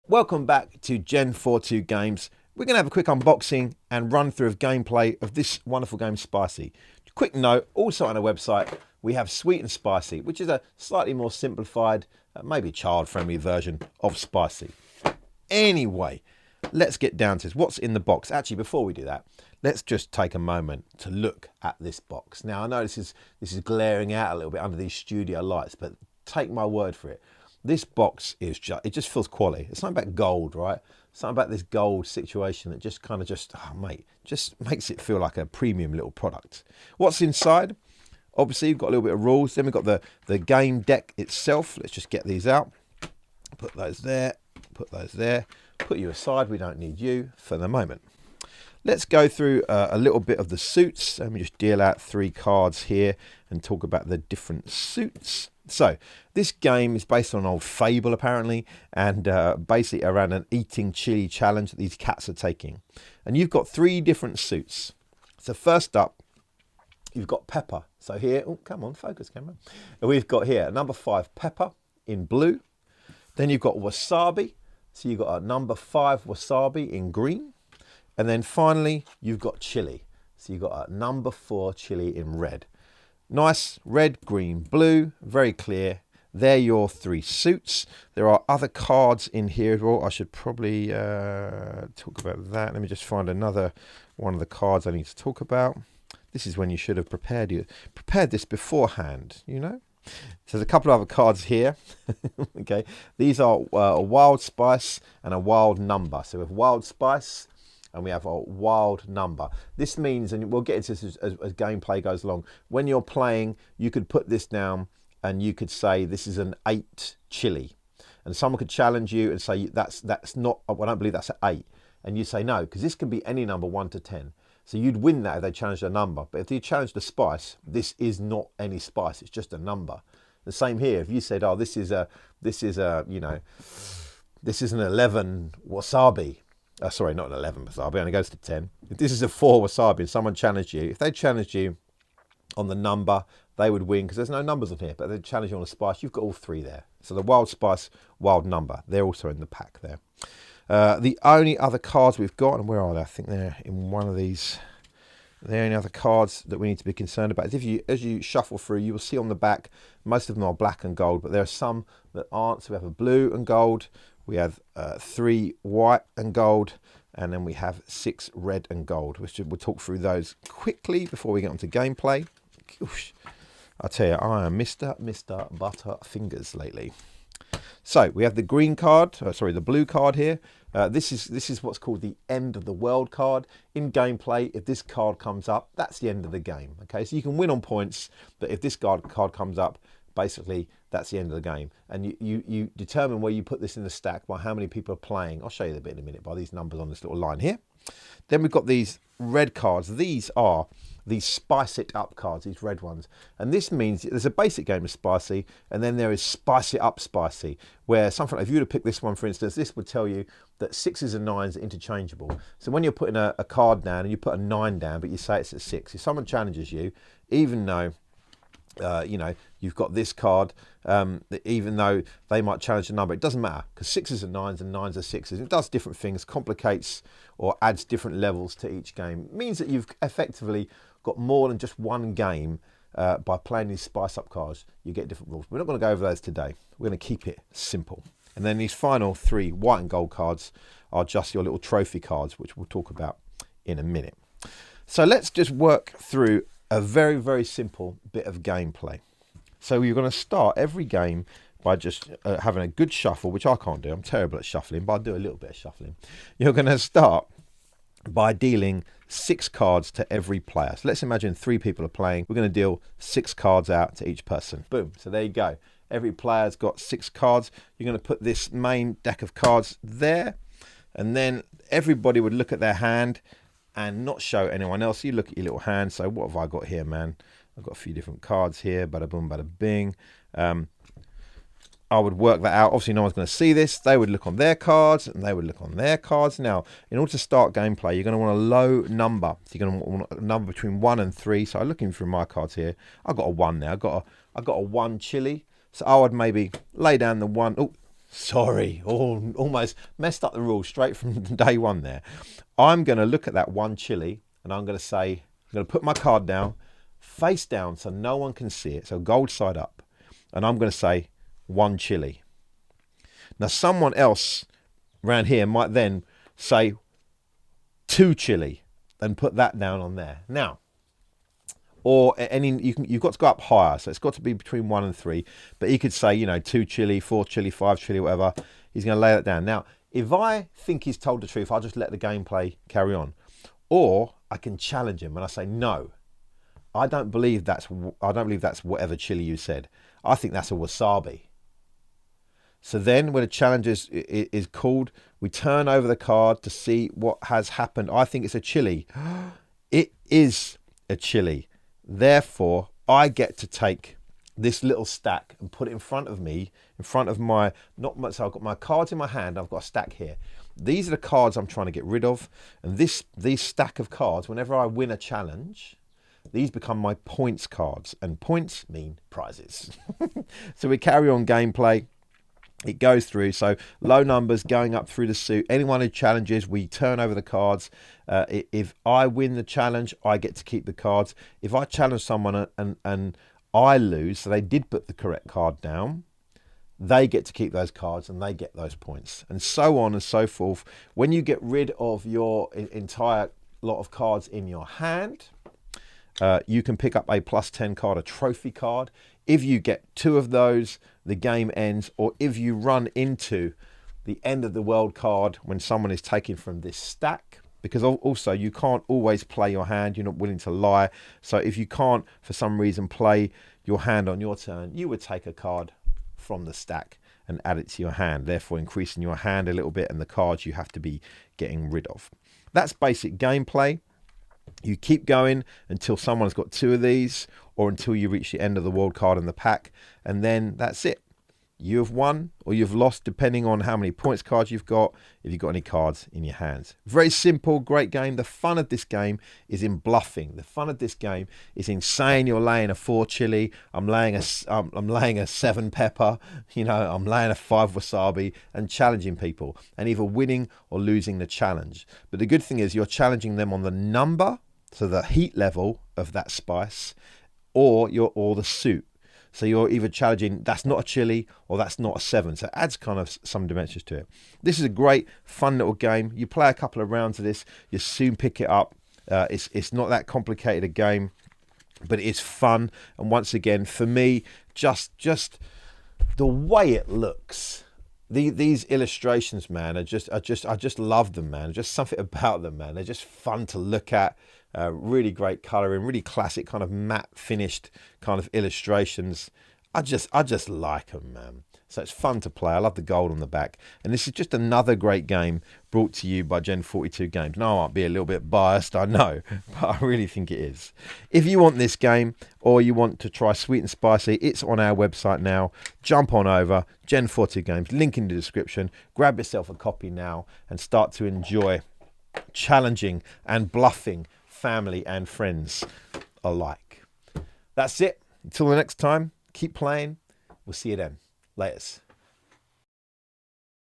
Welcome back to Gen 42 Games. We're going to have a quick unboxing and run through of gameplay of this wonderful game, Spicy. Quick note, also on our website, we have Sweet and Spicy, which is a slightly more simplified, maybe child-friendly version of Spicy. Anyway, let's get down to this. What's in the box? Actually, before we do that, let's just take a moment to look at this box. Now, I know this is glaring out a little bit under these studio lights, but take my word for it. This box is it just feels quality. It's something about gold, right? Something about this gold situation that just just makes it feel like a premium little product. What's inside? Obviously, you've got a little bit of rules. Then we've got the game deck itself. Let's just get these out. Put those there, put those there. Put you aside, we don't need you for the moment. Let's go through a little bit of the suits. Let me just deal out 3 cards here and talk about the different suits. So, this game is based on an old fable, apparently, and basically around an eating chili challenge that these cats are taking. And you've got 3 different suits. So, first up, you've got Pepper. So here, oh, come on, focus, camera. And we've got here number 5, Pepper in blue. Then you've got Wasabi. So you've got a number 5 Wasabi in green. And then finally, you've got Chili. So you've got a number 4 Chili in red. Nice, red, green, blue, very clear. They're your 3 suits. There are other cards in here as well. I should probably talk about that. Let me just find another one of the cards I need to talk about. This is when you should have prepared this beforehand, you know. So there's a couple of other cards here. Okay, these are a wild spice and a wild number. So we have wild spice and we have a wild number. This means, and we'll get into this as gameplay goes along, when you're playing, you could put this down and you could say this is an 8 chili. And someone could challenge you and say that's not, I don't believe that's an 8. And you say no, because this can be any number 1 to 10. So you'd win that if they challenged a number. But if you challenged a spice, this is not any spice, it's just a number. The same here, if you said, oh, this is an 11 wasabi. Sorry, not an 11 wasabi, only goes to 10. If this is a 4 wasabi and someone challenged you, if they challenged you on the number, they would win because there's no numbers on here, but they challenge you on a spice, you've got all 3 there. So the wild spice, wild number, they're also in the pack there. The only other cards we've got, and where are they? I think they're in one of these. The only other cards that we need to be concerned about is as you shuffle through, you will see on the back, most of them are black and gold, but there are some that aren't. So we have a blue and gold, we have 3 white and gold, and then we have 6 red and gold. We'll talk through those quickly before we get onto gameplay. Oosh. I tell you, I am Mr. Butterfingers lately. So we have the green card, the blue card here. This is what's called the end of the world card. In gameplay, if this card comes up, that's the end of the game. Okay, so you can win on points, but if this card comes up, basically that's the end of the game. And you determine where you put this in the stack by how many people are playing. I'll show you the bit in a minute by these numbers on this little line here. Then we've got these red cards. These are these spice it up cards, these red ones. And this means there's a basic game of spicy, and then there is spice it up spicy, where something like, if you were to pick this one, for instance, this would tell you that 6s and 9s are interchangeable. So when you're putting a card down and you put a 9 down, but you say it's a 6, if someone challenges you, even though you've got this card, even though they might challenge the number, it doesn't matter, because 6s are 9s and 9s are 6s. It does different things, complicates or adds different levels to each game. It means that you've effectively got more than just one game. By playing these spice up cards, you get different rules. We're not going to go over those today. We're going to keep it simple. And then these final 3 white and gold cards are just your little trophy cards, which we'll talk about in a minute. So let's just work through a very, very simple bit of gameplay. So you're going to start every game by just having a good shuffle, which I can't do. I'm terrible at shuffling, but I'll do a little bit of shuffling. You're going to start by dealing 6 cards to every player. So let's imagine 3 people are playing. We're going to deal 6 cards out to each person. Boom. So there you go. Every player's got 6 cards. You're going to put this main deck of cards there, and then everybody would look at their hand and not show anyone else. You look at your little hand. So what have I got here, man? I've got a few different cards here. Bada boom, bada bing. I would work that out. Obviously, no one's going to see this. They would look on their cards, and they would look on their cards. Now, in order to start gameplay, you're going to want a low number. So you're going to want a number between 1 and 3. So I'm looking through my cards here. I've got a 1 now. I've got a 1 chili. So I would maybe lay down the 1. Oh, Sorry, almost messed up the rules straight from day one there. I'm going to look at that one chili and I'm going to say, I'm going to put my card down, face down so no one can see it, so gold side up. And I'm going to say one chili. Now, someone else around here might then say two chili and put that down on there. Now, or you've got to go up higher, so it's got to be between 1 and 3. But he could say, you know, 2 chili, 4 chili, 5 chili, whatever. He's going to lay that down. Now, if I think he's told the truth, I'll just let the gameplay carry on, or I can challenge him and I say, no, I don't believe that's whatever chili you said. I think that's a wasabi. So then, when a challenge is called, we turn over the card to see what has happened. I think it's a chili. It is a chili. Therefore, I get to take this little stack and put it in front of me, in front of my, so I've got my cards in my hand, I've got a stack here. These are the cards I'm trying to get rid of. And these stack of cards, whenever I win a challenge, these become my points cards. And points mean prizes. So we carry on gameplay. It goes through, so low numbers going up through the suit. Anyone who challenges, we turn over the cards. If I win the challenge, I get to keep the cards. If I challenge someone and I lose, so they did put the correct card down, they get to keep those cards and they get those points, and so on and so forth. When you get rid of your entire lot of cards in your hand, you can pick up a +10 card, a trophy card. If you get 2 of those, the game ends. Or if you run into the end of the world card when someone is taking from this stack, because also you can't always play your hand, you're not willing to lie. So if you can't, for some reason, play your hand on your turn, you would take a card from the stack and add it to your hand, therefore increasing your hand a little bit and the cards you have to be getting rid of. That's basic gameplay. You keep going until someone's got 2 of these, or until you reach the end of the world card in the pack, and then that's it. You have won or you've lost, depending on how many points cards you've got, if you've got any cards in your hands. Very simple, great game. The fun of this game is in bluffing. The fun of this game is in saying you're laying a 4 chili, I'm laying a 7 pepper, you know, I'm laying a 5 wasabi, and challenging people and either winning or losing the challenge. But the good thing is you're challenging them on the number, so the heat level of that spice, or the suit. So you're either challenging that's not a chili or that's not a 7. So it adds kind of some dimensions to it. This is a great, fun little game. You play a couple of rounds of this, you soon pick it up. It's not that complicated a game, but it is fun. And once again, for me, just the way it looks. These illustrations, man, I just love them, man. Just something about them, man. They're just fun to look at. Really great colouring, really classic kind of matte finished kind of illustrations. I just like them, man. So it's fun to play. I love the gold on the back. And this is just another great game brought to you by Gen 42 Games. Now I might be a little bit biased, I know, but I really think it is. If you want this game or you want to try Sweet and Spicy, it's on our website now. Jump on over, Gen 42 Games, link in the description. Grab yourself a copy now and start to enjoy challenging and bluffing family and friends alike. That's it. Until the next time, keep playing. We'll see you then. Laters.